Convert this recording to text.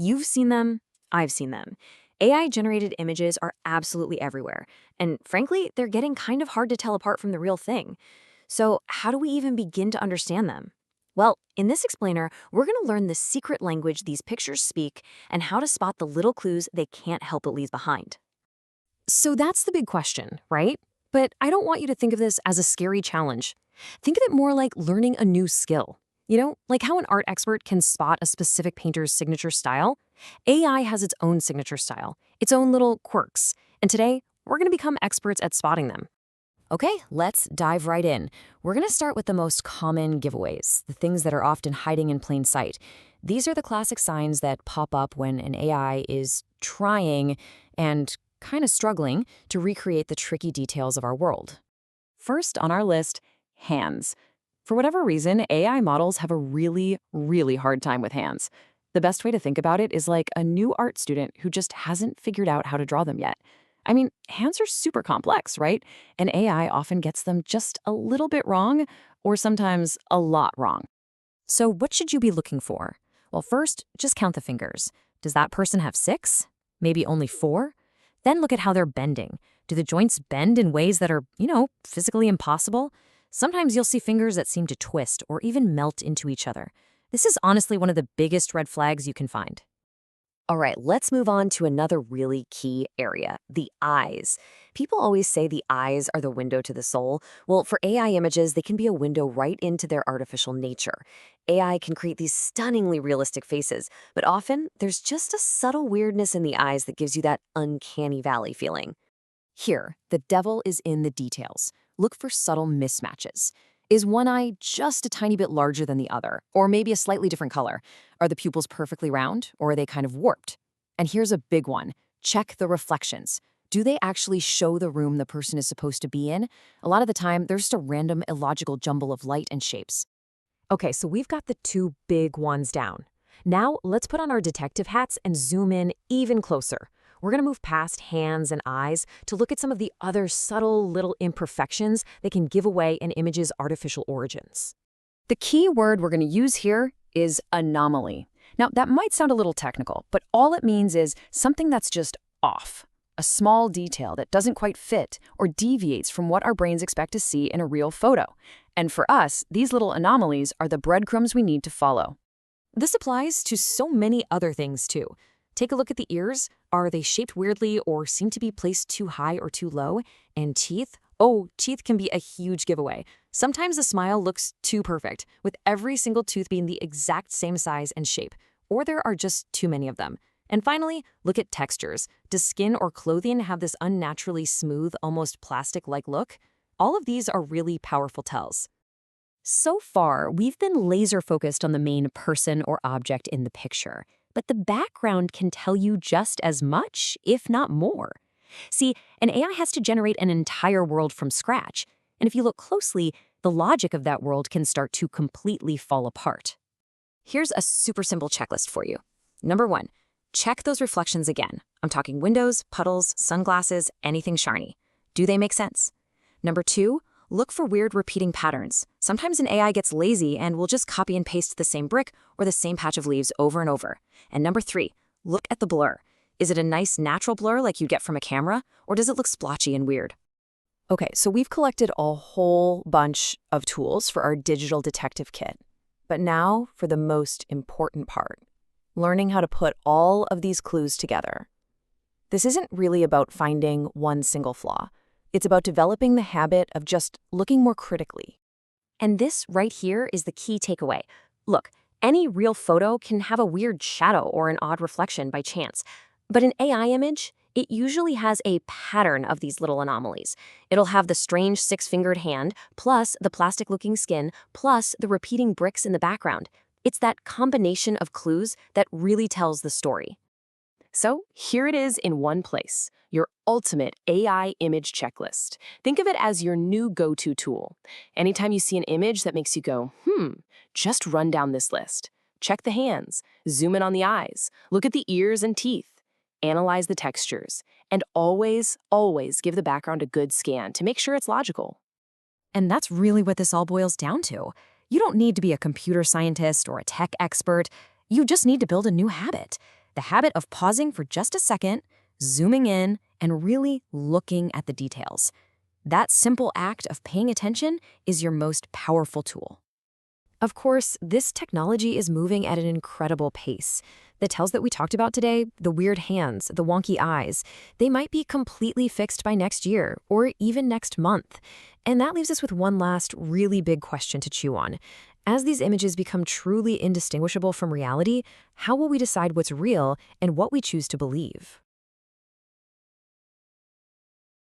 You've seen them, I've seen them. AI-generated images are absolutely everywhere, and frankly, they're getting kind of hard to tell apart from the real thing. So how do we even begin to understand them? Well, in this explainer, we're going to learn the secret language these pictures speak and how to spot the little clues they can't help but leave behind. So that's the big question, right? But I don't want you to think of this as a scary challenge. Think of it more like learning a new skill. Like how an art expert can spot a specific painter's signature style. AI has its own signature style, its own little quirks. And today, we're going to become experts at spotting them. Okay, let's dive right in. We're going to start with the most common giveaways, the things that are often hiding in plain sight. These are the classic signs that pop up when an AI is trying and kind of struggling to recreate the tricky details of our world. First on our list, hands. For whatever reason, AI models have a really, really hard time with hands. The best way to think about it is like a new art student who just hasn't figured out how to draw them yet. I mean, hands are super complex, right? And AI often gets them just a little bit wrong, or sometimes a lot wrong. So what should you be looking for? Well, first, just count the fingers. Does that person have 6? Maybe only 4? Then look at how they're bending. Do the joints bend in ways that are, physically impossible? Sometimes you'll see fingers that seem to twist or even melt into each other. This is honestly one of the biggest red flags you can find. All right, let's move on to another really key area, the eyes. People always say the eyes are the window to the soul. Well, for AI images, they can be a window right into their artificial nature. AI can create these stunningly realistic faces, but often there's just a subtle weirdness in the eyes that gives you that uncanny valley feeling. Here, the devil is in the details. Look for subtle mismatches. Is one eye just a tiny bit larger than the other, or maybe a slightly different color? Are the pupils perfectly round, or are they kind of warped? And here's a big one. Check the reflections. Do they actually show the room the person is supposed to be in? A lot of the time, there's just a random, illogical jumble of light and shapes. Okay, so we've got the two big ones down. Now, let's put on our detective hats and zoom in even closer. We're going to move past hands and eyes to look at some of the other subtle little imperfections that can give away an image's artificial origins. The key word we're going to use here is anomaly. Now, that might sound a little technical, but all it means is something that's just off. A small detail that doesn't quite fit or deviates from what our brains expect to see in a real photo. And for us, these little anomalies are the breadcrumbs we need to follow. This applies to so many other things too. Take a look at the ears. Are they shaped weirdly or seem to be placed too high or too low? And teeth? Oh, teeth can be a huge giveaway. Sometimes a smile looks too perfect, with every single tooth being the exact same size and shape, or there are just too many of them. And finally, look at textures. Does skin or clothing have this unnaturally smooth, almost plastic-like look? All of these are really powerful tells. So far, we've been laser-focused on the main person or object in the picture. But the background can tell you just as much, if not more. See, an AI has to generate an entire world from scratch, and if you look closely, the logic of that world can start to completely fall apart. Here's a super simple checklist for you. Number 1, check those reflections again. I'm talking windows, puddles, sunglasses, anything shiny. Do they make sense? Number 2, look for weird repeating patterns. Sometimes an AI gets lazy and will just copy and paste the same brick or the same patch of leaves over and over. And number 3, look at the blur. Is it a nice natural blur like you'd get from a camera, or does it look splotchy and weird? Okay, so we've collected a whole bunch of tools for our digital detective kit. But now for the most important part, learning how to put all of these clues together. This isn't really about finding one single flaw. It's about developing the habit of just looking more critically. And this right here is the key takeaway. Look, any real photo can have a weird shadow or an odd reflection by chance. But an AI image, it usually has a pattern of these little anomalies. It'll have the strange 6-fingered hand, plus the plastic-looking skin, plus the repeating bricks in the background. It's that combination of clues that really tells the story. So here it is in one place, your ultimate AI image checklist. Think of it as your new go-to tool. Anytime you see an image that makes you go, just run down this list. Check the hands, zoom in on the eyes, look at the ears and teeth, analyze the textures, and always, always give the background a good scan to make sure it's logical. And that's really what this all boils down to. You don't need to be a computer scientist or a tech expert. You just need to build a new habit. The habit of pausing for just a second, zooming in, and really looking at the details. That simple act of paying attention is your most powerful tool. Of course, this technology is moving at an incredible pace. The tells that we talked about today, the weird hands, the wonky eyes, they might be completely fixed by next year or even next month. And that leaves us with one last really big question to chew on. As these images become truly indistinguishable from reality, how will we decide what's real and what we choose to believe?